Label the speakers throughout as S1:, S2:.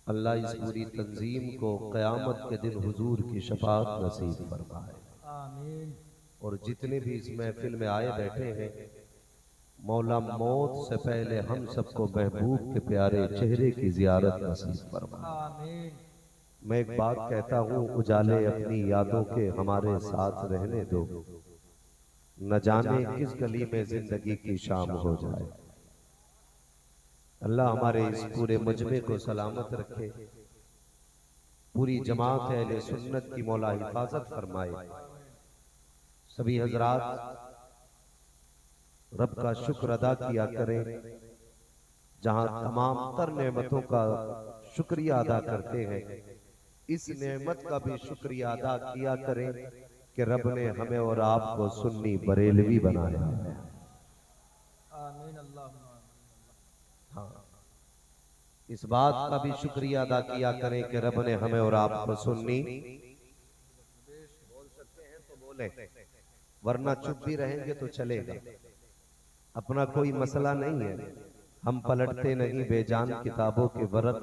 S1: अल्लाह इस पूरी तंजीम को क़यामत के दिन हुजूर की शफाअत नसीब फरमाए।
S2: आमीन।
S1: और जितने भी इस महफिल में आए बैठे हैं, मौला मौत से पहले हम सबको महबूब के प्यारे चेहरे की जियारत नसीब फरमाए।
S2: आमीन।
S1: मैं एक बात कहता हूँ, उजाले अपनी यादों के हमारे साथ रहने दो, न जाने किस गली में जिंदगी की शाम हो जाए। अल्लाह हमारे इस पूरे मजमे को सलामत रखे, पूरी जमात अहले सुन्नत की मौला हिफाजत फरमाए। सभी हजरात रब का शुक्र अदा किया करें, जहां तमाम तर नेमतों का शुक्रिया अदा करते हैं, इस नेमत का भी शुक्रिया अदा किया करें कि रब ने हमें और आपको सुन्नी बरेलवी बनाया है।
S2: आमीन अल्लाहुम्मा
S1: हाँ, इस बात का भी शुक्रिया अदा किया करें कि रब ने हमें और आपको सुन्नी बोल सकते हैं तो बोले, वरना चुप भी रहेंगे तो चलेगा, अपना कोई मसला नहीं है। हम पलटते नहीं बेजान किताबों के वरक,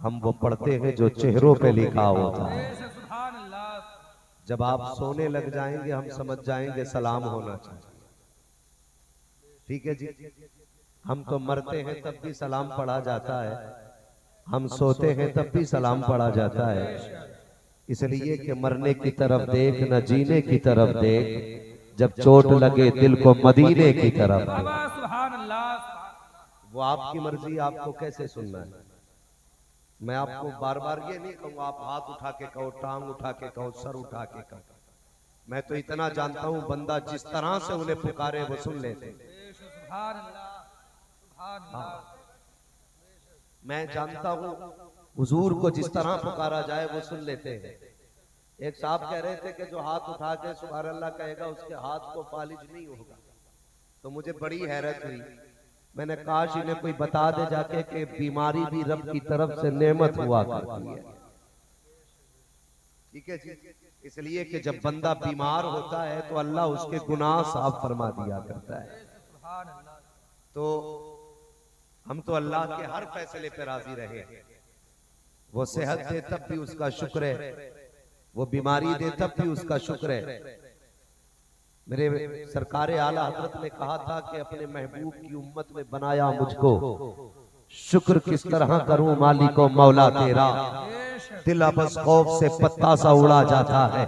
S1: हम वो पढ़ते हैं जो चेहरों पे लिखा होता है।
S2: सुभान अल्लाह।
S1: जब आप सोने लग जाएंगे हम समझ जाएंगे सलाम होना चाहिए। ठीक है जी। हम तो मरते हैं तब भी सलाम पढ़ा जाता है, हम सोते हैं तब भी सलाम पढ़ा जाता है, इसलिए कि मरने की तरफ देख न जीने की तरफ देख, जब चोट लगे दिल को मदीने की तरफ देख।
S2: सुभान अल्लाह।
S1: वो आपकी मर्जी, आपको कैसे सुनना है। मैं आपको बार बार ये नहीं कहूँगा आप हाथ उठा के कहो, टांग उठा के कहो, सर उठा के कहो। मैं तो इतना जानता हूँ, बंदा जिस तरह से उन्हें पुकारे वो सुन लेते।
S2: सुभान अल्लाह। सुभान अल्लाह।
S1: मैं जानता हूँ हुजूर को जिस तरह पुकारा जाए वो सुन लेते हैं। एक साहब कह रहे थे कि जो हाथ उठा के सुभान अल्लाह कहेगा उसके हाथ को फालिज नहीं होगा। तो मुझे बड़ी हैरत हुई, मैंने काश इन्हें कोई बता दे जाके कि बीमारी भी रब की तरफ से नेमत हुआ करती है। ठीक है जी। इसलिए कि जब बंदा बीमार होता है तो अल्लाह उसके गुनाह साफ फरमा दिया करता है। तो हम तो अल्लाह के हर फैसले पे राजी रहे। वो सेहत दे तब भी उसका शुक्र है, वो बीमारी दे तब भी उसका शुक्र है। मेरे सरकार आला हजरत ने कहा था कि अपने महबूब की उम्मत में बनाया मुझको, शुक्र किस तरह करूं मालिको मौला तेरा, दिल बस खौफ से पत्ता सा उड़ा जाता है,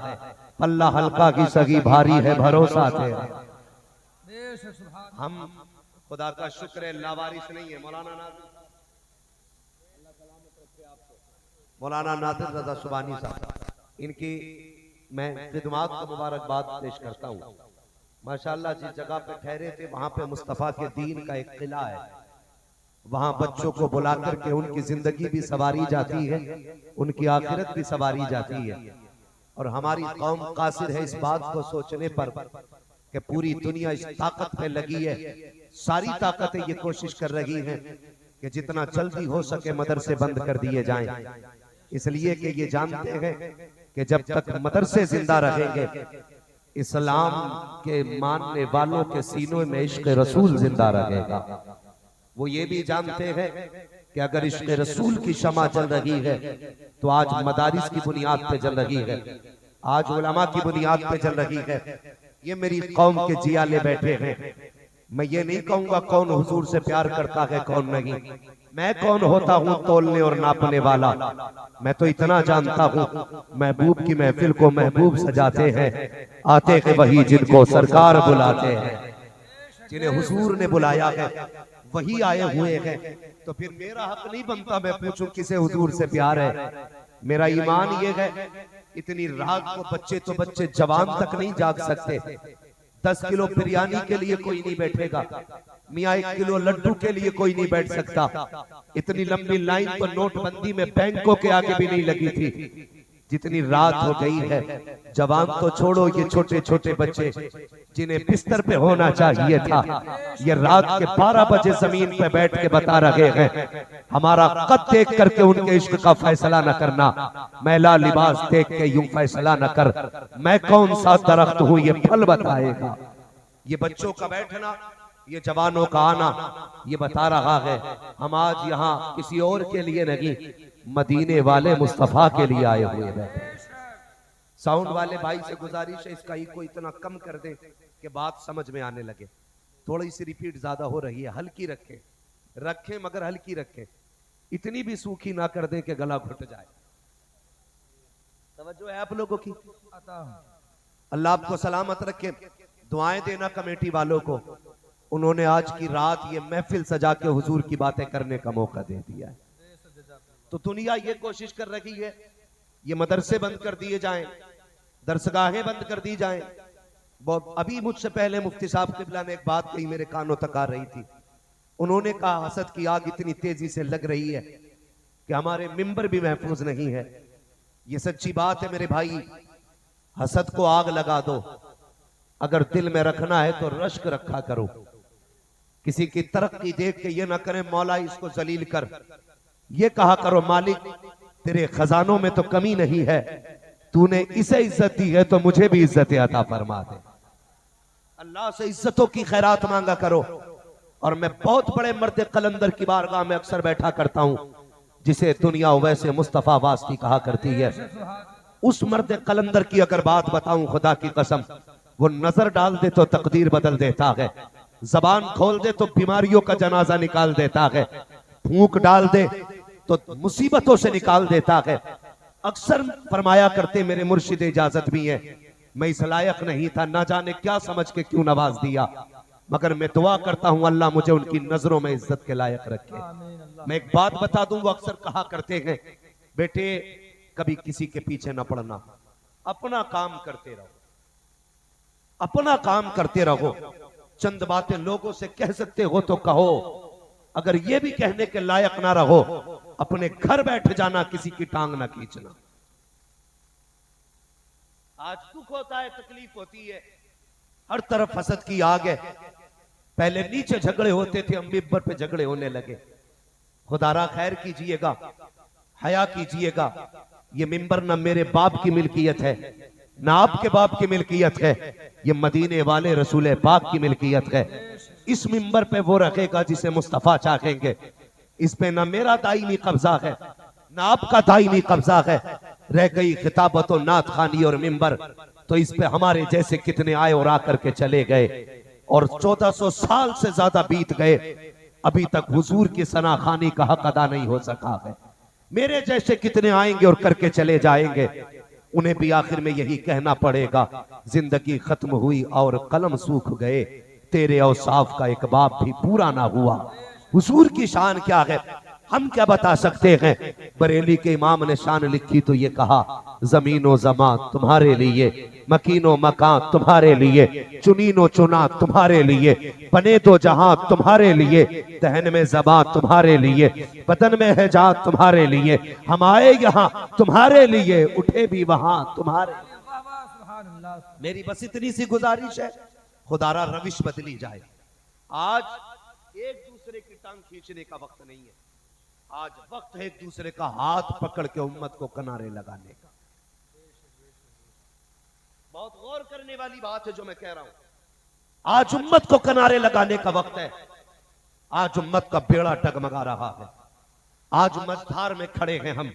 S1: पल्ला हल्का की सगी भारी है भरोसा तेरा। हम खुदा का शुक्र है लावारिस नहीं है। मौलाना नादिर रजा सुबानी साहब, इनकी मैं खिदमत को मुबारकबाद पेश करता हूँ। माशाल्लाह जिस जगह पे ठहरे थे वहां पे मुस्तफा के दीन का एक किला है, वहां बच्चों को बुला करके उनकी जिंदगी भी सवारी जाती है, उनकी आखिरत भी सवारी जाती है। और हमारी कौम कासिर है इस बात को सोचने पर कि पूरी दुनिया इस ताकत पे लगी है, सारी ताकतें ये कोशिश कर रही हैं कि जितना जल्दी हो सके मदरसे बंद कर दिए जाएं, इसलिए कि ये जानते हैं कि जब तक मदरसे जिंदा रहेंगे इस्लाम के मानने वालों के सीनों में इश्क रसूल जिंदा रहेगा। वो ये भी जानते हैं कि अगर इश्क रसूल की शमा जल रही है तो आज मदारिस की बुनियाद पे जल रही है, आज उलमा की बुनियाद पे जल रही है। ये मेरी कौम के जियाले बैठे हैं। मैं ये नहीं कहूंगा कौन हुजूर से प्यार करता है कौन नहीं, मैं कौन होता हूँ तोलने और नापने वाला। मैं तो इतना जानता हूँ महबूब की महफिल को महबूब सजाते हैं, आते हैं वही जिनको सरकार बुलाते हैं। जिन्हें हुजूर ने बुलाया है वही आए हुए हैं। तो फिर मेरा हक नहीं बनता मैं पूछूं किसे हुजूर से प्यार है। मेरा ईमान ये है, इतनी रात को बच्चे तो बच्चे जवान तक नहीं जाग सकते। 10 किलो बिरयानी के लिए कोई नहीं बैठेगा, मियाँ 1 किलो लड्डू के लिए कोई नहीं बैठ सकता। इतनी लंबी लाइन तो नोटबंदी में बैंकों के आगे भी नहीं लगी थी जितनी रात हो गई है। जवान तो छोड़ो, ये छोटे छोटे बच्चे जिन्हें बिस्तर पे होना चाहिए था, ये रात के 12 बजे जमीन पे बैठ के बता रहे हैं हमारा कद देख करके उनके इश्क का फैसला न करना, मैला लिबास देख के यूं फैसला न कर, मैं कौन सा दरख्त हूं ये फल बताएगा। ये बच्चों का बैठना, ये जवानों का आना ये बता रहा है हम आज यहाँ किसी और के लिए नहीं, मदीने वाले मुस्तफा के लिए आए हुए बैठे। साउंड वाले भाई से गुजारिश है इसका इको इतना कम कर दे कि बात समझ में आने लगे। थोड़ी सी रिपीट ज्यादा हो रही है, हल्की रखें मगर हल्की रखें, इतनी भी सूखी ना कर दें कि गला घुट जाए। तवज्जो है आप लोगों की? अल्लाह आपको सलामत रखे। दुआएं देना कमेटी वालों को, उन्होंने आज की रात ये महफिल सजा के हुजूर की बातें करने का मौका दे दिया है। तो दुनिया ये कोशिश कर रही है ये मदरसे बंद कर दिए जाएं, दरसगाहें बंद कर दी जाएं। अभी मुझसे पहले मुफ्ती साहब किबला ने एक बात कही, मेरे कानों तक आ रही थी। उन्होंने कहा हसद की आग इतनी तेजी से लग रही है कि हमारे मिंबर भी महफूज नहीं है। ये सच्ची बात है मेरे भाई, हसद को आग लगा दो, अगर दिल में रखना है तो रश्क रखा करो। किसी की तरक्की देख के ये ना करें मौला इसको जलील कर, ये कहा करो मालिक तेरे खजानों में तो कमी नहीं है, तूने इसे इज्जत दी है तो मुझे भी इज्जत अता फरमा दे। अल्लाह से इज्जतों की खैरात मांगा करो। और मैं बहुत बड़े मर्द कलंदर की बारगाह में अक्सर बैठा करता हूं, जिसे दुनिया वैसे मुस्तफा वास्ती कहा करती है। उस मर्द कलंदर की अगर बात बताऊं खुदा की कसम, वो नजर डाल दे तो तकदीर बदल देता है, जबान खोल दे तो बीमारियों का जनाजा निकाल देता है, फूंक डाल दे तो मुसीबतों से निकाल देता है। अक्सर फरमाया करते मेरे मुर्शिद इजाजत भी है, मैं इस लायक नहीं था, ना जाने क्या समझ के क्यों नवाज दिया, मगर मैं दुआ करता हूं अल्लाह मुझे उनकी नजरों में इज्जत के लायक रखे। मैं एक बात बता दूं, वो अक्सर कहा करते हैं बेटे कभी किसी के पीछे ना पड़ना, अपना काम करते रहो, अपना काम करते रहो। चंद बातें लोगों से कह सकते हो तो कहो, अगर ये भी कहने के लायक ना रहो अपने घर बैठ जाना, किसी की टांग ना खींचना। आज दुख होता है, तकलीफ होती है, हर तरफ हसद की आग है। पहले नीचे झगड़े होते थे, हम मिंबर पे झगड़े होने लगे। खुदारा खैर कीजिएगा, हया कीजिएगा, ये मिंबर ना मेरे बाप की मिल्कियत है ना आपके बाप की मिल्कियत है, ये मदीने वाले रसूल पाक की मिल्कियत है। इस मिंबर पे वो रखेगा जिसे मुस्तफा चाहेंगे। इस पे ना मेरा दाईमी कब्जा है ना आपका दाईमी कब्जा है। रह गई खिताबत और नात खानी और मिंबर, तो इस पे हमारे जैसे कितने आए और आकर के चले गए, और 1400 साल से ज्यादा बीत गए, अभी तक हुजूर की सना खानी का हक अदा नहीं हो सका है। मेरे जैसे कितने आएंगे और करके चले जाएंगे, उन्हें भी आखिर में यही कहना पड़ेगा, जिंदगी खत्म हुई और कलम सूख गए, तेरे औसाफ का एक बाप भी पूरा ना हुआ। हुजूर की शान क्या है हम क्या बता सकते हैं। बरेली के इमाम ने शान लिखी तो ये कहा, जमीनो जमा तुम्हारे लिए, मकीनो मकान तुम्हारे लिए, चुनीनो चुना तुम्हारे लिए, बने दो जहां तुम्हारे लिए, दहन में जबा तुम्हारे लिए, बदन में है जात तुम्हारे लिए, हम आए यहाँ तुम्हारे लिए, उठे भी वहां तुम्हारे। मेरी बस इतनी सी गुजारिश है, खुदारा रविश बदली जाए। आज एक दूसरे की टांग खींचने का वक्त नहीं है, आज वक्त है एक दूसरे का हाथ पकड़ के उम्मत को किनारे लगाने का। बहुत गौर करने वाली बात है जो मैं कह रहा हूं। आज उम्मत को किनारे लगाने का वक्त है। आज उम्मत का बेड़ा डगमगा रहा है। आज मझधार में खड़े हैं हम,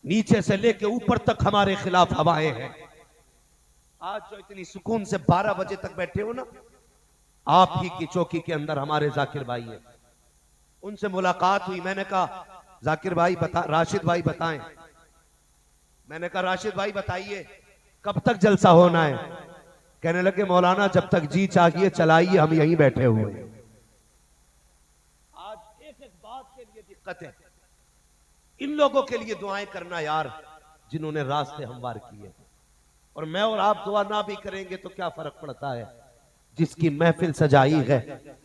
S1: नीचे से लेके ऊपर तक हमारे खिलाफ हवाएं हैं। आज जो इतनी सुकून से 12 बजे तक बैठे हो ना, आप ही की चौकी के अंदर हमारे जाकिर भाई है। उनसे मुलाकात हुई, मैंने कहा जाकिर भाई राशिद भाई बताएं। मैंने कहा राशिद भाई बताइए कब तक जलसा होना है। कहने लगे मौलाना जब तक जी चाहिए चलाइए, हम यहीं बैठे हुए हैं। आज एक एक बात के लिए दिक्कत है। इन लोगों के लिए दुआएं करना यार जिन्होंने रास्ते हमवार किए, और मैं और आप दुआ ना भी करेंगे तो क्या फर्क पड़ता है। जिसकी महफिल सजाई है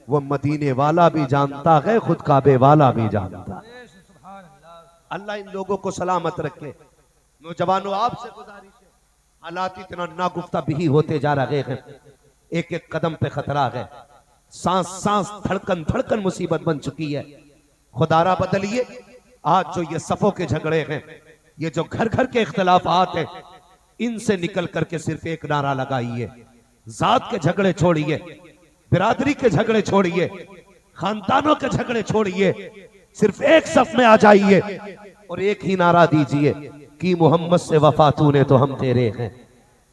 S1: वो मदीने वाला भी जानता है, खुद काबे वाला भी जानता है। अल्लाह इन लोगों को सलामत रखे। नौजवानों आपसे गुजारिश है, हालात इतना नागुफ्ता भी होते जा रहे हैं, एक एक कदम पे खतरा है, सांस सांस धड़कन धड़कन मुसीबत बन चुकी है। खुदारा बदलिए। आज जो ये सफों के झगड़े हैं, ये जो घर घर के इख्तलाफात हैं, इनसे निकल करके सिर्फ एक नारा लगाइए, जात के झगड़े छोड़िए, बिरादरी के झगड़े छोड़िए, खानदानों के झगड़े छोड़िए, सिर्फ एक सफ में आ जाइए और एक ही नारा दीजिए कि मोहम्मद से वफा तूने तो हम तेरे हैं।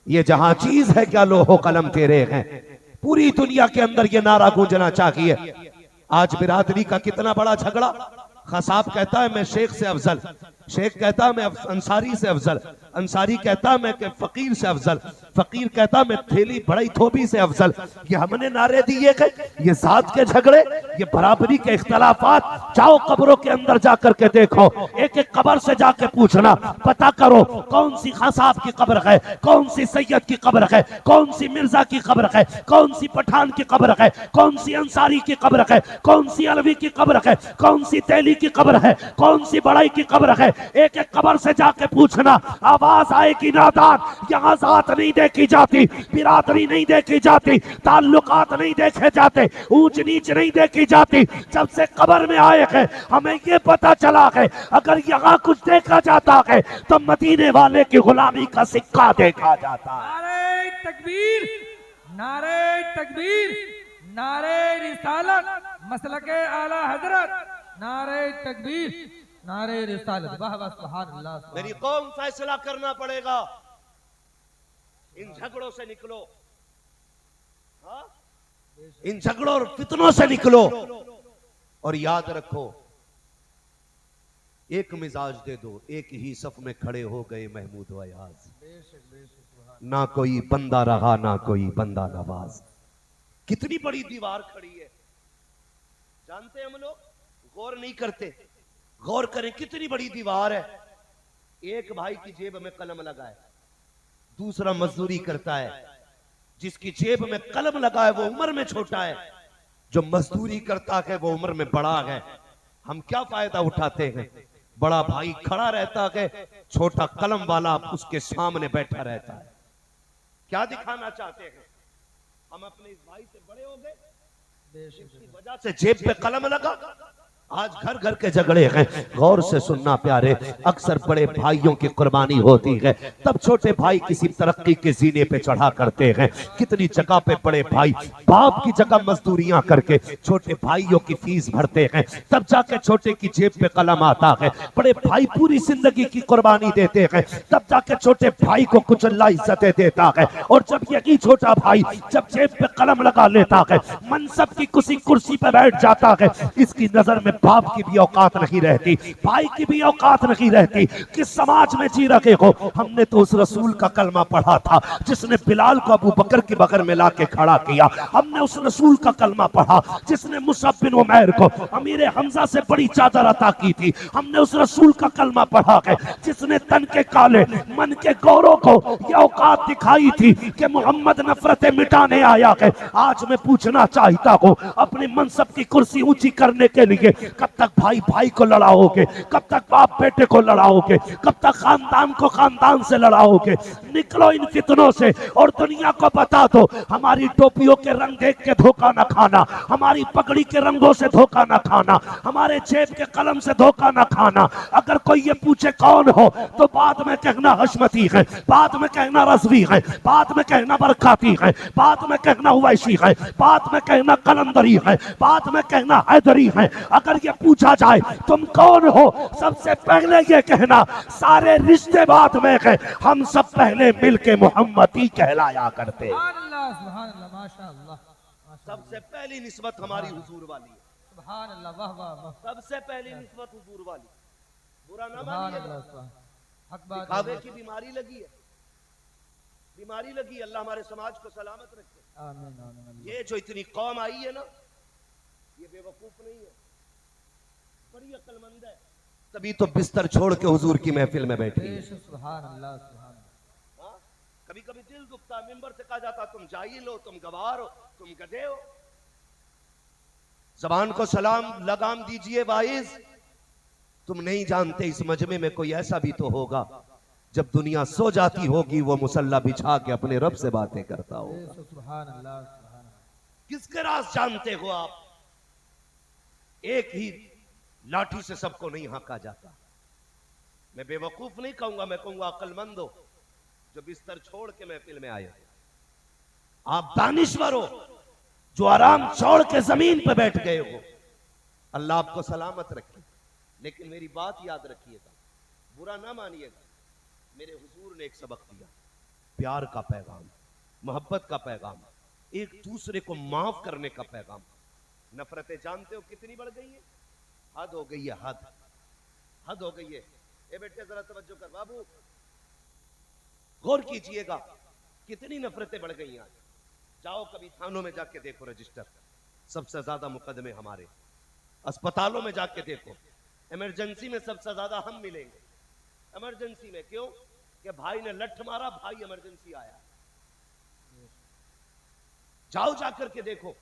S1: ये जहां चीज है क्या लोहो कलम तेरे हैं। पूरी दुनिया के अंदर ये नारा गूंजना चाहिए। आज बिरादरी का कितना बड़ा झगड़ा। खसाब कहता है मैं शेख से अफजल, शेख कहता है मैं अंसारी से अफजल, अंसारी कहता है मैं फकीर से अफजल, फकीर कहता है मैं थैली बड़ई थोबी से अफजल। ये हमने नारे दिए गए, ये जात के झगड़े, ये बराबरी के इख्तलाफात। जाओ कब्रों के अंदर जाकर के देखो, एक एक कब्र से जाके पूछना, पता करो कौन सी खसाब की कब्र है, कौन सी सैयद की कब्र है, कौन सी मिर्जा की कब्र है, कौन सी पठान की कब्र है, कौन सी अंसारी की कब्र है, कौन सी अलवी की कब्र है, कौन सी तैली की कब्र है, कौन सी बड़ाई की कब्र है। एक एक कब्र से जाके पूछना, आवाज आएगी नादान, यहाँ जात नहीं देखी जाती, बिरादरी नहीं देखी जाती, ताल्लुकात नहीं देखे जाते, ऊंच नीच नहीं देखी जाती। जब से कब्र में आए हैं हमें ये पता चला है अगर यहाँ कुछ देखा जाता है तो मदीने वाले की गुलामी का सिक्का देखा जाता है।
S2: नारे तकबीर, नारे तकबीर, नारे रिसालत, मसलके आला हजरत, नारे तकबीर, नारे रिसालत। वाह वाह सुभान अल्लाह।
S1: मेरी कौम फैसला करना पड़ेगा, इन झगड़ों से निकलो, हाँ? इन झगड़ों और फितनों से निकलो और याद रखो एक मिजाज दे दो, एक ही सफ में खड़े हो गए महमूद व अयाज। ना कोई बंदा रहा ना कोई बंदा नवाज। कितनी बड़ी दीवार खड़ी है, जानते हैं हम लोग, गौर नहीं करते। गौर करें कितनी बड़ी दीवार है। एक भाई की जेब में कलम लगा है, दूसरा मजदूरी करता है। जिसकी जेब में कलम लगा है वो उम्र में छोटा है, जो मजदूरी करता है वो उम्र में बड़ा है। हम क्या फायदा उठाते हैं? बड़ा भाई खड़ा रहता है, छोटा कलम वाला उसके सामने बैठा रहता है। क्या दिखाना चाहते हैं? हम अपने इस भाई से बड़े हो गए, इसकी वजह से जेब पे कलम लगा। आज घर घर के झगड़े हैं। गौर से सुनना प्यारे, अक्सर बड़े भाइयों की कुर्बानी होती है, तब छोटे भाई किसी तरक्की के जीने पे चढ़ा करते हैं। कितनी जगह पे बड़े भाई बाप की जगह मजदूरियां करके छोटे भाइयों की फीस भरते हैं, तब जाके छोटे की जेब पे कलम आता है। बड़े भाई पूरी जिंदगी की कुर्बानी देते हैं, तब जाके छोटे भाई को कुछ अल्लाह इज्जतें देता है। और जब यही छोटा भाई जब जेब पे कलम लगा लेता है, मनसब की किसी कुर्सी पे बैठ जाता है, इसकी नजर में बाप की भी औकात नहीं रहती, भाई की भी औकात नहीं रहती। किस समाज में जी रखे हो? हमने तो उस रसूल का कलमा पढ़ा था जिसने बिलाल को अबू बकर के बगल में लाके खड़ा किया। हमने उस रसूल का कलमा पढ़ा जिसने मुसअब बिन उमैर को अमीर हमजा से बड़ी चादर अता की थी। हमने उस रसूल का कलमा पढ़ा है जिसने तन के काले मन के गौरों को यह औकात दिखाई थी कि मोहम्मद नफरतें मिटाने आया है। आज मैं पूछना चाहता हूँ, अपने मनसब की कुर्सी ऊंची करने के लिए कब तक भाई भाई को लड़ाओगे? कब तक बाप बेटे को लड़ाओगे? कब तक खानदान को खानदान से लड़ाओगे? निकलो इन फितनों से और दुनिया को बता दो, हमारी टोपियों के रंग देख के धोखा न खाना, हमारी पगड़ी के रंगों से धोखा न खाना, हमारे जेब के कलम से धोखा न खाना। अगर कोई ये पूछे कौन हो तो बाद में कहना हशमती है, बाद में कहना रज़वी है, बाद में कहना बरकाती है, बाद में कहना उवैसी है, बाद में कहना कलंदरी है, बाद में कहना हैदरी है। अगर ये पूछा जाए तुम कौन हो, सबसे पहले ये कहना सारे रिश्ते बाद में है, हम सब पहले मिलके मोहम्मदी कहलाया करते।
S2: सुभान अल्लाह, सुभान अल्लाह, माशाअल्लाह।
S1: सबसे पहली निस्बत हमारी हुजूर वाली है।
S2: सुभान अल्लाह, वाह वाह वाह।
S1: सबसे पहली निस्बत हुजूर वाली। बुरा ना
S2: सुभान
S1: मानिएगा,
S2: अल्लाह, सुभान हक बात
S1: दिखावे की बीमारी लगी है, बीमारी लगी। अल्लाह हमारे समाज को सलामत रखे।
S2: आमीन आमीन।
S1: ये जो इतनी कौम आई है ना, ये बेवकूफ नहीं है, बड़ी अक्लमंद है। तभी तो बिस्तर छोड़ के हुजूर की महफिल में बैठी है।
S2: सुभान अल्लाह, सुभान अल्लाह।
S1: हाँ? कभी कभी दिल दुखता, मिंबर से कहा जाता तुम जाहिल हो, तुम गवार हो, तुम गधे हो। जबान को सलाम लगाम दीजिए वाइज। तुम नहीं जानते इस मजमे में कोई ऐसा भी तो होगा जब दुनिया सो जाती होगी वो मुसल्ला बिछा के अपने रब से बातें करता होगा।
S2: सुभान अल्लाह, सुभान अल्लाह।
S1: किसके राज जानते हो आप? एक ही लाठी से सबको नहीं हाँका जाता। मैं बेवकूफ नहीं कहूंगा, मैं कहूंगा अक्लमंद हो जो बिस्तर छोड़ के महफिल में आए। आप दानिश्वर हो जो आराम छोड़ के जमीन पे बैठ गए हो, अल्लाह आपको सलामत रखे। लेकिन मेरी बात याद रखिएगा, बुरा ना मानिएगा, मेरे हुजूर ने एक सबक दिया, प्यार का पैगाम, मोहब्बत का पैगाम, एक दूसरे को माफ करने का पैगाम। नफरतें जानते हो कितनी बढ़ गई है? हद हो गई है, हद हो गई है। ए बेटे जरा तवज्जो कर बाबू, गौर कीजिएगा, कितनी नफरतें बढ़ गई आज। जाओ कभी थानों में जाके देखो रजिस्टर, सबसे ज्यादा मुकदमे हमारे। अस्पतालों में जाके देखो, इमरजेंसी में सबसे ज्यादा हम मिलेंगे। इमरजेंसी में क्यों? कि भाई ने लठ मारा, भाई इमरजेंसी आया। जाओ जाकर के देखो,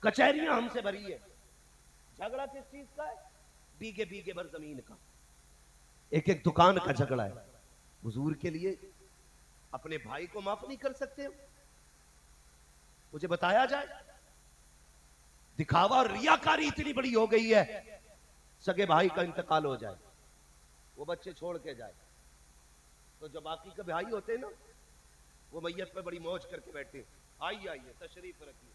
S1: कचहरियां हमसे भरी है। झगड़ा किस चीज का है? बीघे बीघे भर जमीन का, एक एक दुकान का झगड़ा है। हुजूर के लिए अपने भाई को माफ नहीं कर सकते हो? मुझे बताया जाए। दिखावा और रियाकारी इतनी बड़ी हो गई है, सगे भाई का इंतकाल हो जाए, वो बच्चे छोड़ के जाए, तो जो बाकी के भाई होते हैं ना, वो मैयत पे बड़ी मौज करके बैठे, आइए आइए तशरीफ रखिए,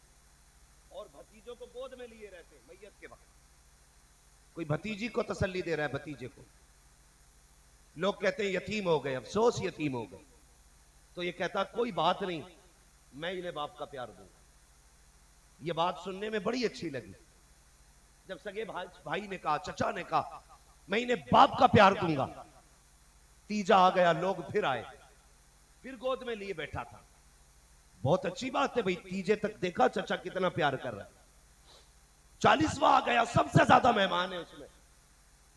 S1: और भतीजों को गोद में लिए रहते हैं मैयत के वक्त। कोई भतीजी को तसल्ली दे रहा है भतीजे को। लोग कहते हैं यतीम हो गए, अफसोस यतीम हो गए। तो ये कहता कोई बात नहीं, मैं इन्हें बाप का प्यार दूंगा। ये बात सुनने में बड़ी अच्छी लगी। जब सगे भाई ने कहा, चचा ने कहा, मैं इन्हें बाप का प्यार दूंगा, तीजा आ गया, लोग फिर आए, फिर गोद में लिए बैठा था। बहुत अच्छी बात है भाई, तीजे तक देखा चचा कितना प्यार कर रहा है। 40वां आ गया, सबसे ज्यादा मेहमान है उसमें,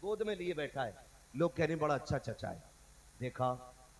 S1: गोद में लिए बैठा है। लोग कहने बड़ा अच्छा चचा है। देखा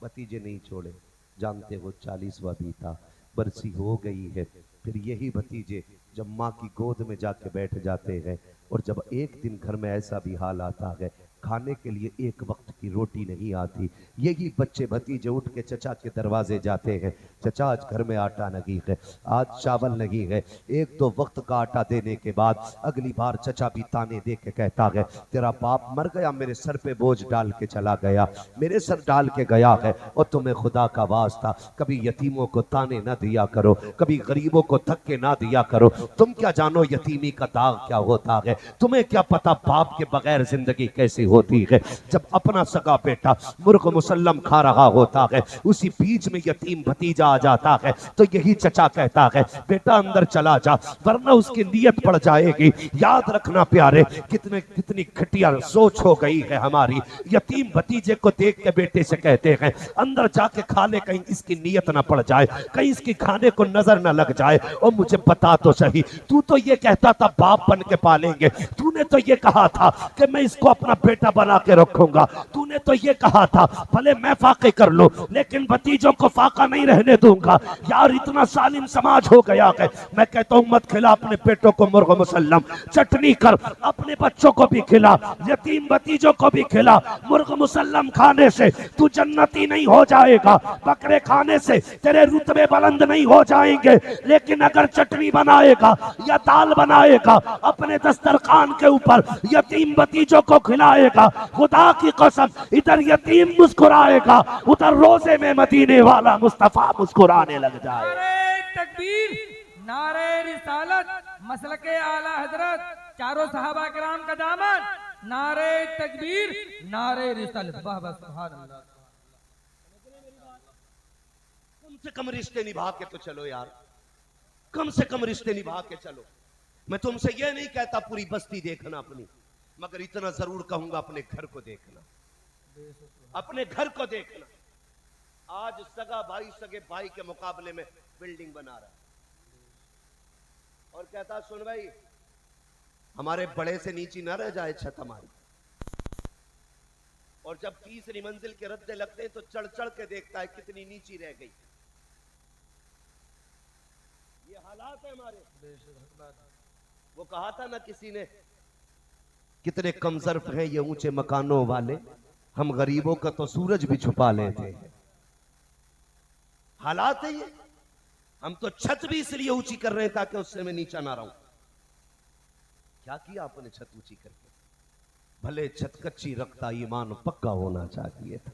S1: भतीजे नहीं छोड़े, जानते हो 40वां बीता, बरसी हो गई है, फिर यही भतीजे जब माँ की गोद में जाके बैठ जाते हैं, और जब एक दिन घर में ऐसा भी हाल आता है, खाने के लिए एक वक्त की रोटी नहीं आती, यही बच्चे भतीजे उठ के चचा के दरवाजे जाते हैं, चचा आज घर में आटा नहीं है, आज चावल नहीं है। एक दो वक्त का आटा देने के बाद अगली बार चचा भी ताने दे के कहता है, तेरा बाप मर गया, मेरे सर पे बोझ डाल के चला गया, मेरे सर डाल के गया है, और तुम्हें खुदा का वास्ता कभी यतीमों को ताने ना दिया करो, कभी गरीबों को धक्के ना दिया करो। तुम क्या जानो यतीमी का दाग क्या होता है? तुम्हें क्या पता बाप के बगैर जिंदगी कैसी होती है? जब अपना सगा बेटा मुर्ग मुसल्लम खा रहा होता है, उसी बीच में यतीम भतीजा आ जाता है, तो यही चचा कहता है, बेटा अंदर चला जा, वरना उसकी नीयत पड़ जाएगी। याद रखना प्यारे, कितनी घटिया सोच हो गई है हमारी। यतीम भतीजे को देख के बेटे से कहते हैं, अंदर जाके खा ले, कहीं इसकी नीयत ना पड़ जाए, कहीं इसकी खाने को नजर ना लग जाए। और मुझे बता तो सही, तू तो ये कहता था बाप बन के पालेंगे, तूने तो ये कहा था कि मैं इसको अपना बेटा बना के रखूंगा, तूने तो ये कहा था भले मैं फाके कर लूं लेकिन भतीजों को फाका नहीं रहने दूंगा। यार इतना सालिम समाज हो गया है। मैं कहता हूं मत खिला अपने बेटों को मुर्ग मुसल्लम, चटनी कर, अपने बच्चों को भी खिला, यतीम भतीजों को भी खिला। मुर्ग मुसल्लम खाने से तू जन्नती नहीं हो जाएगा, बकरे खाने से तेरे रुतबे बुलंद नहीं हो जाएंगे, लेकिन अगर चटनी बनाएगा या दाल बनाएगा, अपने दस्तरखान के ऊपर यतीम भतीजों को खिलाएगा, खुदा की कसम इधर यतीम मुस्कुराएगा, उधर रोजे में मदीने वाला मुस्तफा मुस्कुराने लग जाए।
S2: नारे तकबीर, नारे रिसालत, मसलके आला हजरत, चारों सहाबा किराम का दामन, नारे तकबीर, नारे रिसालत। वाह वाह सुभान अल्लाह।
S1: कम से कम रिश्ते निभा के तो चलो यार, कम से कम रिश्ते निभा के चलो। मैं तुमसे ये नहीं कहता पूरी बस्ती देखना अपनी, मगर इतना जरूर कहूंगा अपने घर को देखना, अपने घर को देखना। आज सगा भाई सगे भाई के मुकाबले में बिल्डिंग बना रहा है और कहता सुन भाई हमारे बड़े से नीचे ना रह जाए छत हमारी, और जब तीसरी मंजिल के रद्दे लगते हैं तो चढ़ चढ़ के देखता है कितनी नीची रह गई। ये हालात है हमारे। वो कहा था ना किसी ने, कितने कमजर्फ हैं ये ऊंचे मकानों वाले, हम गरीबों का तो सूरज भी छुपा लेते हैं। हालात है ये। हम तो छत भी इसलिए ऊंची कर रहे हैं ताकि उससे मैं नीचा ना रहूं। क्या किया आपने छत ऊंची करके? भले छत कच्ची रखता, ईमान पक्का होना चाहिए था।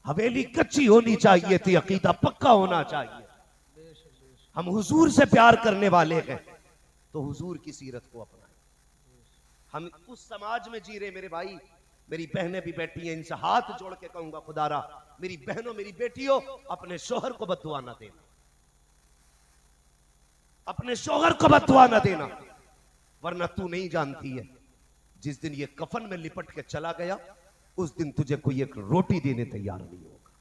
S1: हवेली कच्ची होनी चाहिए थी, अकीदा पक्का होना चाहिए। हम हुजूर से प्यार करने वाले हैं तो हुजूर की सीरत को अपनाएं। हम उस समाज में जी रहे मेरे भाई, मेरी बहनें भी बैठी हैं, इनसे हाथ जोड़ के कहूंगा खुदारा मेरी बहनों मेरी बेटियों अपने शोहर को बद्दुआ ना देना, अपने शोहर को बद्दुआ ना देना, वरना तू नहीं जानती है जिस दिन ये कफन में लिपट के चला गया उस दिन तुझे कोई एक रोटी देने तैयार नहीं होगा।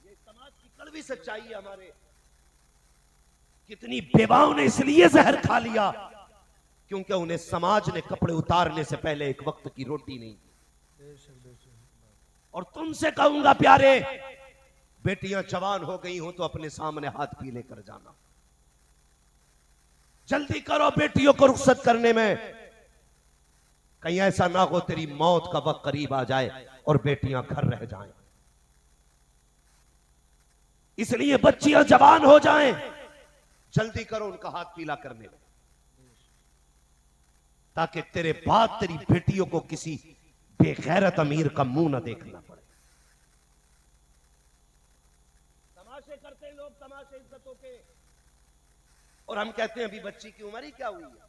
S1: ये समाज की कड़वी सच्चाई है हमारे। कितनी बेवाओं ने इसलिए जहर खा लिया क्योंकि उन्हें समाज ने कपड़े उतारने से पहले एक वक्त की रोटी नहीं दी। और तुमसे कहूंगा प्यारे, बेटियां जवान हो गई हो तो अपने सामने हाथ पी लेकर जाना, जल्दी करो बेटियों को रुखसत करने में, कहीं ऐसा ना हो तेरी मौत का वक्त करीब आ जाए और बेटियां घर रह जाएं। इसलिए बच्चियां जवान हो जाएं, जल्दी करो उनका हाथ पीला करने में, ताकि तेरे बाद तेरी बेटियों को किसी बेगैरत अमीर का मुंह ना देखना पड़े। तमाशे करते हैं लोग, तमाशे इज्जतों के, और हम कहते हैं अभी बच्ची की उम्र ही क्या हुई है,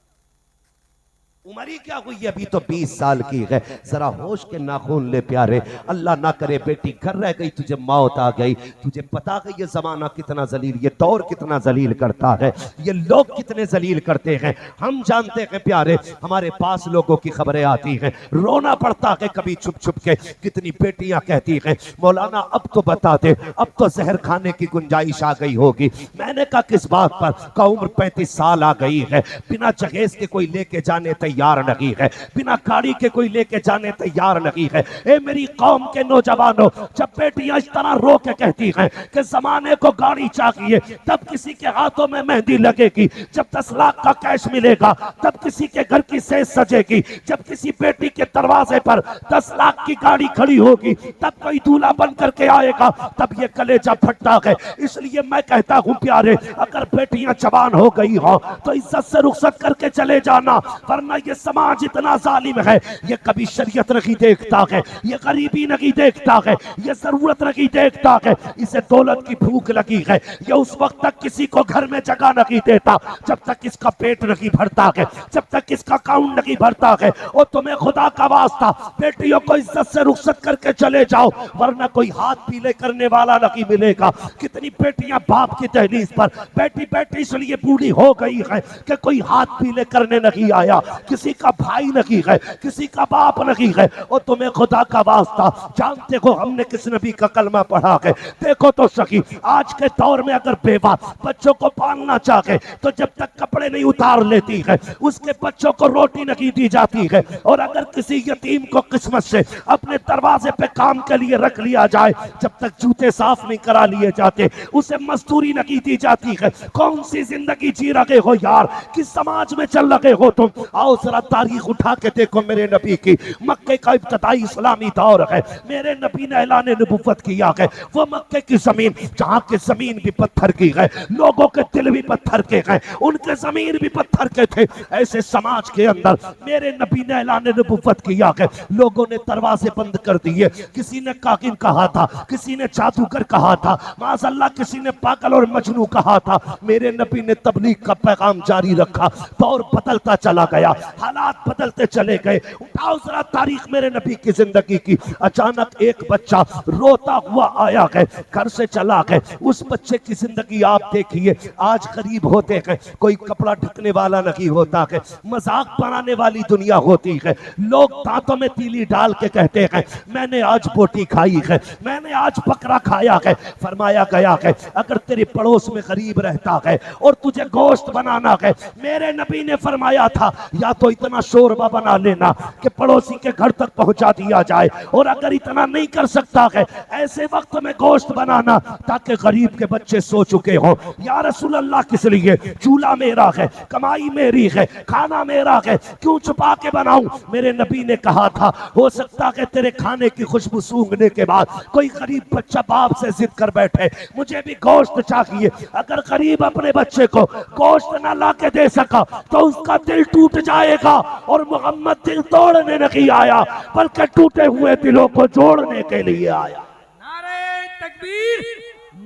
S1: उम्र ही क्या हुई है, अभी तो 20 साल की है। जरा होश के नाखून ले प्यारे, अल्लाह ना करे बेटी घर रह गई, तुझे मौत आ गई, तुझे पता है ये जमाना कितना जलील, ये दौर कितना जलील करता है, ये लोग कितने जलील करते हैं। हम जानते हैं प्यारे, हमारे पास लोगों की खबरें आती हैं, रोना पड़ता है कभी छुप छुप के। कितनी बेटियां कहती हैं मौलाना अब तो बता दे, अब तो जहर खाने की गुंजाइश आ गई होगी। मैंने कहा किस बात पर? का उम्र 35 साल आ गई है, बिना जहेज के कोई लेके जाने तैयार नहीं है, बिना गाड़ी के कोई लेके जाने तैयार नहीं है। ए मेरी कौम के नौजवानों, जब बेटियां इस तरह रो के कहती हैं कि जमाने को गाड़ी चाहिए, तब किसी के हाथों में मेहंदी लगेगी, जब 10 लाख का कैश मिलेगा तब किसी के घर की सेज सजेगी, जब किसी बेटी के दरवाजे पर 10 लाख की गाड़ी खड़ी होगी तब कोई दूल्हा बन करके आएगा, तब ये कलेजा फटता है। इसलिए मैं कहता हूं प्यारे, अगर बेटियां जवान हो गई हो तो इज्जत से रुखसत करके चले जाना, वरना ये समाज इतना जालिम है, ये कभी शरीयत नहीं देखता है, ये गरीबी नहीं देखता है, ये जरूरत नहीं देखता है, इसे दौलत की भूख लगी है, ये उस वक्त तक किसी को घर में जगह नहीं देता जब तक इसका पेट नहीं भरता है, जब तक इसका अकाउंट नहीं भरता है। और तुम्हें खुदा का वास्ता बेटियों को इज्जत से रुखसत करके चले जाओ, वरना कोई हाथ पीले करने वाला नहीं मिलेगा। कितनी बेटियां बाप की दहलीज पर बैठी बैठी इसलिए बूढ़ी हो गई है कि कोई हाथ पीले करने नहीं आया, किसी का भाई नहीं है, किसी का बाप नहीं है। और तुम्हें खुदा का वास्ता, जानते हो हमने किस नबी का कलमा पढ़ा है? देखो तो सही, आज के दौर में अगर बेवा बच्चों को पालना चाहे तो जब तक कपड़े नहीं उतार लेती है उसके बच्चों को रोटी नहीं दी जाती है। और अगर किसी यतीम को किस्मत से अपने दरवाजे पे काम के लिए रख लिया जाए, जब तक जूते साफ नहीं करा लिए जाते उसे मजदूरी नहीं दी जाती है। कौन सी जिंदगी जी रहे हो यार, किस समाज में चल रहे हो तुम? आओ जरा तारीख उठा के देखो मेरे नबी की। मक्के का इब्तदाई इस्लामी दौर है, मेरे नबी ने ऐलान नबुव्वत किया है। वो मक्के की जमीन जहाँ की जमीन भी पत्थर की है, लोगों के दिल भी पत्थर के हैं, उनके जमीन भी पत्थर के थे, ऐसे समाज के अंदर मेरे नबी ने ऐलान नबुव्वत किया है। लोगों ने दरवाजे बंद कर दिए, किसी ने कागिन कहा था, किसी ने जादूगर कहा था, माज़अल्लाह किसी ने पागल और मजनू कहा था। मेरे नबी ने तबलीग का पैगाम जारी रखा, दौर बदलता चला गया, हालात बदलते चले गए। उठाओ जरा तारीख मेरे नबी की जिंदगी की। अचानक एक बच्चा रोता हुआ आया है, घर से चला गया। उस बच्चे की जिंदगी आप देखिए, आज गरीब होते हैं, कोई कपड़ा ढकने वाला नहीं होता है, मजाक बनाने वाली दुनिया होती है। लोग दांतों में तीली डाल के कहते हैं मैंने आज बोटी खाई है, मैंने आज बकरा खाया है। फरमाया गया है अगर तेरे पड़ोस में गरीब रहता है और तुझे गोश्त बनाना है, मेरे नबी ने फरमाया था या तो इतना शोरबा बना लेना कि पड़ोसी के घर तक पहुंचा दिया जाए, और अगर इतना नहीं कर सकता है ऐसे वक्त में गोश्त बनाना ताकि गरीब के बच्चे सो चुके हो। या रसूल अल्लाह किस लिए? चूल्हा मेरा है, कमाई मेरी है, खाना मेरा है, क्यों छुपा के बनाऊं? मेरे नबी ने कहा था हो सकता है तेरे खाने की खुशबू सूंघने के बाद कोई गरीब बच्चा बाप से जिद कर बैठे मुझे भी गोश्त चाहिए। अगर गरीब अपने बच्चे को गोश्त ना ला के दे सका तो उसका दिल टूट जाएगा। और मोहम्मद दिल तोड़ने नहीं आया बल्कि टूटे हुए दिलों को जोड़ने के लिए आया।
S2: नारे तकबीर,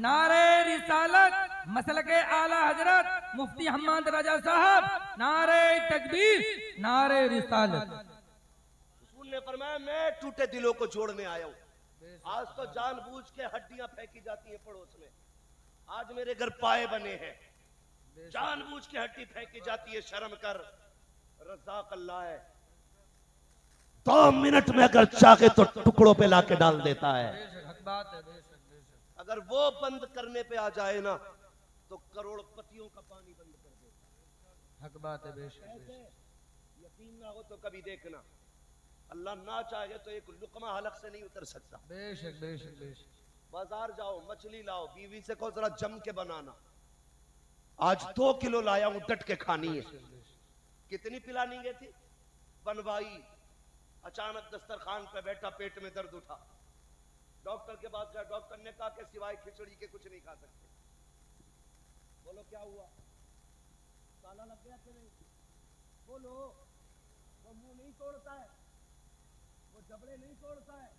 S2: नारे रिसालत मसलके आला हजरत मुफ्ती हम्मद रजा साहब, नारे तकबीर, नारे रिसालत।
S1: हुजूर ने फरमाया मैं टूटे दिलों को जोड़ने आया हूँ। आज तो जानबूझ के हड्डियां फेंकी जाती है पड़ोस में, आज मेरे घर पाए बने हैं, जानबूझ के हड्डी फेंकी जाती है, शर्म कर। रज़ाक अल्लाह है, 2 मिनट में अगर चाहे तो टुकड़ों पे लाके डाल देता है। अगर वो बंद करने पे आ जाए ना तो करोड़पतियों का पानी बंद कर दे।
S2: हक बात है।
S1: यकीन ना हो तो कभी देखना, अल्लाह ना चाहे तो एक लुकमा हलक से नहीं उतर सकता।
S2: बेशक बेशक बेशक।
S1: बाजार जाओ, मछली लाओ, बीवी से कहो जरा जम के बनाना। आज 2 किलो लाया हूं, डट के खानी है। कितनी पिलानी गई थी, बनवाई, अचानक दस्तरखान पे बैठा, पेट में दर्द उठा, डॉक्टर के पास गया, डॉक्टर ने कहा कि सिवाय खिचड़ी के कुछ नहीं खा सकते। बोलो क्या हुआ, ताला लग गया कि नहीं? बोलो, वो मुंह नहीं तोड़ता है, वो जबड़े नहीं तोड़ता है,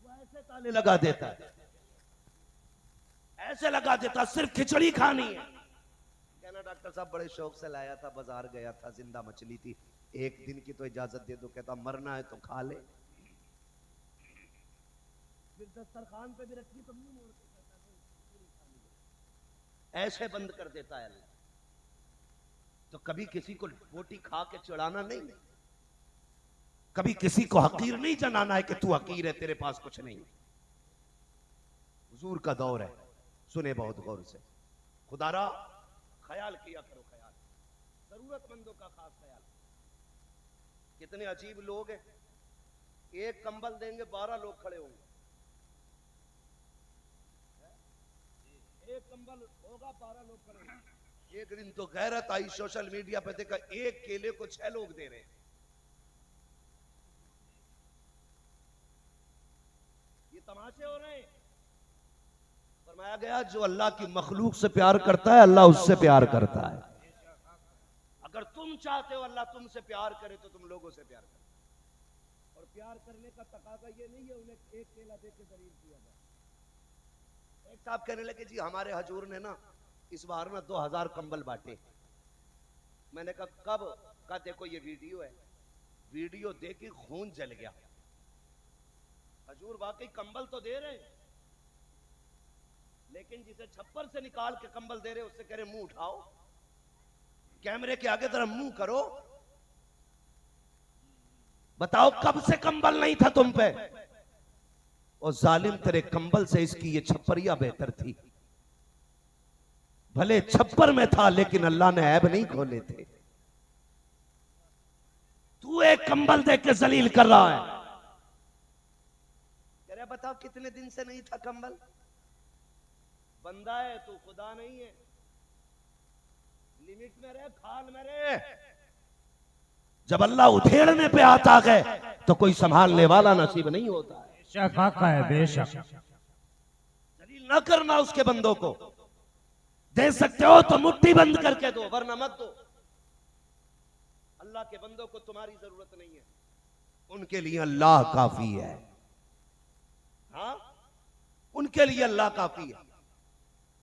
S1: वो ऐसे ताले लगा देता है, ऐसे लगा देता, सिर्फ खिचड़ी खानी है। कहना डॉक्टर साहब बड़े शौक से लाया था, बाजार गया था, जिंदा मछली थी, 1 दिन की तो इजाजत दे दो। कहता मरना है तो खा ले। फिर दस्तरखान पे भी रखी तो मुंह मोड़ के कहता ऐसे बंद कर देता है अल्लाह। तो कभी किसी को रोटी खा के चिढ़ाना नहीं, कभी किसी को हकीर नहीं जनाना है कि तू हकीर है, तेरे पास कुछ नहीं। हुजूर का दौर है, सुने बहुत गौर से। खुदारा ख्याल किया करो, ख्याल, जरूरतमंदों का खास ख्याल। कितने अजीब लोग हैं, एक कंबल देंगे 12 लोग खड़े होंगे, एक कंबल होगा 12 लोग खड़े होंगे। एक दिन तो गैरत आई, सोशल मीडिया पे देखा, एक केले को 6 लोग दे रहे हैं। ये तमाशे हो रहे हैं। फरमाया गया जो अल्लाह की मखलूक से प्यार करता है, अल्लाह उससे प्यार करता है। अगर तुम चाहते हो अल्लाह तुमसे प्यार करे तो तुम लोगों से प्यार करो। और प्यार करने का तकाजा ये नहीं है उन्हें एक केला दे के जलील किया जाए। एक साहब कहने लगे जी हमारे हजूर ने ना इस बार ना 2000 कंबल बांटे। मैंने कहा कब? कहा देखो ये वीडियो है, वीडियो देख के खून जल गया। हजूर वाकई कंबल तो दे रहे हैं, लेकिन जिसे छप्पर से निकाल के कंबल दे रहे उससे कह रहे मुंह उठाओ, कैमरे के आगे तरह मुंह करो, बताओ कब से कंबल नहीं था तुम पे? और जालिम तेरे कंबल से इसकी ये छप्परिया बेहतर थी। भले छप्पर में था लेकिन अल्लाह ने ऐब नहीं खोले थे। तू एक कंबल देख के जलील कर रहा है। कह रहे बताओ कितने दिन से नहीं था कंबल? बंदा है तू, खुदा नहीं है। लिमिट में रहे, खाल में रहे। जब अल्लाह उधेड़ने पे आता है तो कोई संभालने वाला नसीब नहीं होता है।
S2: बेशक
S1: जलील न करना उसके बंदों को। दे सकते हो तो मुट्ठी बंद करके दो, वरना मत दो। अल्लाह के बंदों को तुम्हारी जरूरत नहीं है, उनके लिए अल्लाह काफी है। हाँ, उनके लिए अल्लाह काफी है।